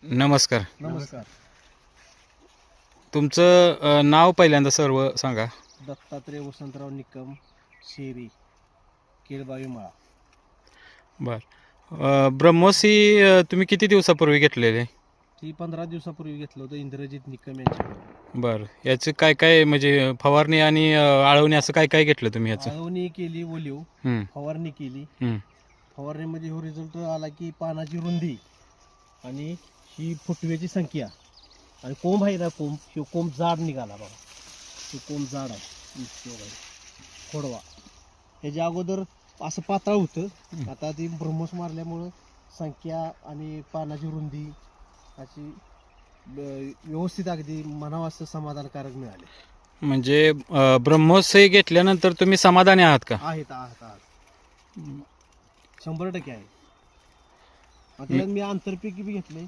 नमस्कार. नमस्कार. तुमचं नाव पहिल्यांदा सर्व सांगा. दत्तात्रय वसंतराव निकम, शेरी, केळबावी मळा. बर. ब्रह्मोस ही तुम्ही किती दिवसापूर्वी घेतलेले? ती 15 दिवसापूर्वी घेतलं होतं इंद्रजित निकम यांच्याकडून. बर, याचं काय काय म्हणजे फवारणी आणि आळवणी असं काय काय घेतलं तुम्ही याचं? आळवणी केली, ओलीव हं, फवारणी केली. हं. फवारणीमध्ये हो रिझल्ट आला की पानाची रुंदी आणि ही फुटव्याची संख्या आणि कोंब आहे ना, कोंब जाड निघाला बघा. तो कोंब जाड आहे, खोडवा. ह्याच्या अगोदर असं पातळ होतं, आता ती ब्रह्मोस मारल्यामुळं संख्या आणि पानाची रुंदी अशी व्यवस्थित अगदी म्हणावं असं समाधानकारक मिळाले. म्हणजे ब्रह्मोस हे घेतल्यानंतर तुम्ही समाधानी आहात का? आहेत 100% आहे. आता मी आंतरपीक बी घेतले.